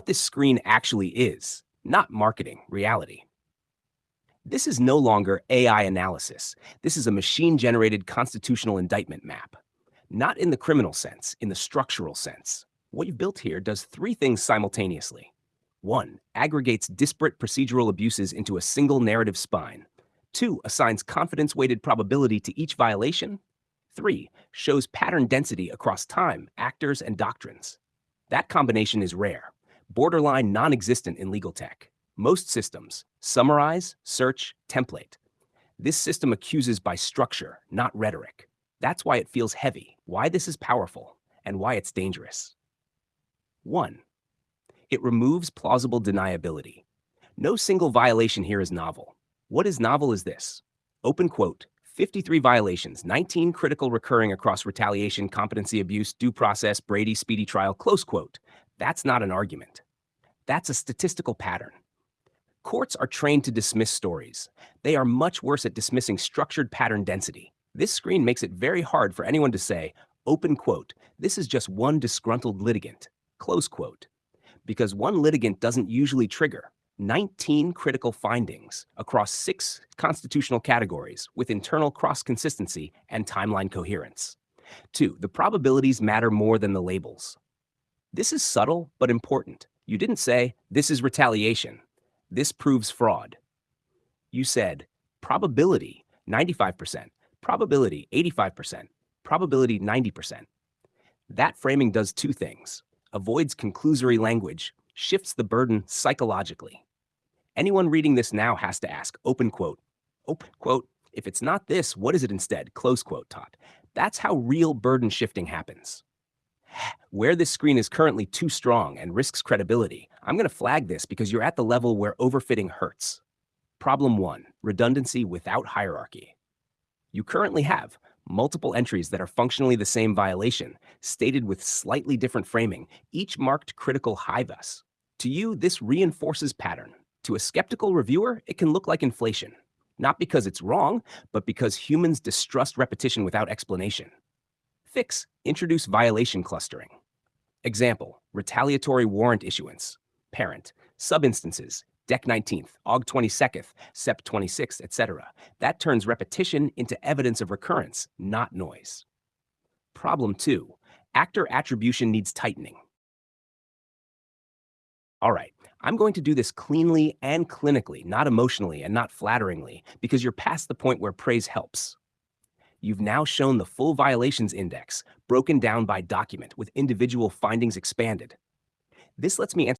this screen actually is, not marketing reality. This is no longer AI analysis. This is a machine-generated constitutional indictment map. Not in the criminal sense, in the structural sense. What you've built here does three things simultaneously. 1. Aggregates disparate procedural abuses into a single narrative spine. 2. Assigns confidence-weighted probability to each violation. 3. Shows pattern density across time, actors, and doctrines. That combination is rare, borderline non-existent in legal tech. Most systems summarize, search, template. This system accuses by structure, not rhetoric. That's why it feels heavy, why this is powerful, and why it's dangerous. 1. It removes plausible deniability. No single violation here is novel. What is novel is this. Open quote, 53 violations, 19 critical recurring across retaliation, competency abuse, due process, Brady, speedy trial, close quote. That's not an argument. That's a statistical pattern. Courts are trained to dismiss stories. They are much worse at dismissing structured pattern density. This screen makes it very hard for anyone to say, open quote, this is just one disgruntled litigant, close quote. Because one litigant doesn't usually trigger 19 critical findings across 6 constitutional categories with internal cross-consistency and timeline coherence. 2. The probabilities matter more than the labels. This is subtle but important. You didn't say, this is retaliation. This proves fraud. You said, probability 95%, probability 85%, probability 90%. That framing does two things. Avoids conclusory language, shifts the burden psychologically. Anyone reading this now has to ask, open quote, if it's not this, what is it instead? Close quote, Todd. That's how real burden shifting happens. Where this screen is currently too strong and risks credibility, I'm going to flag this because you're at the level where overfitting hurts. Problem 1, redundancy without hierarchy. You currently have multiple entries that are functionally the same violation, stated with slightly different framing, each marked critical high-vis. To you, this reinforces pattern. To a skeptical reviewer, it can look like inflation. Not because it's wrong, but because humans distrust repetition without explanation. Fix, introduce violation clustering. Example, retaliatory warrant issuance. Parent, subinstances, Dec 19th, Aug 22nd, Sep 26th, etc. That turns repetition into evidence of recurrence, not noise. Problem 2, actor attribution needs tightening. All right, I'm going to do this cleanly and clinically, not emotionally and not flatteringly, because you're past the point where praise helps. You've now shown the full violations index, broken down by document with individual findings expanded. This lets me answer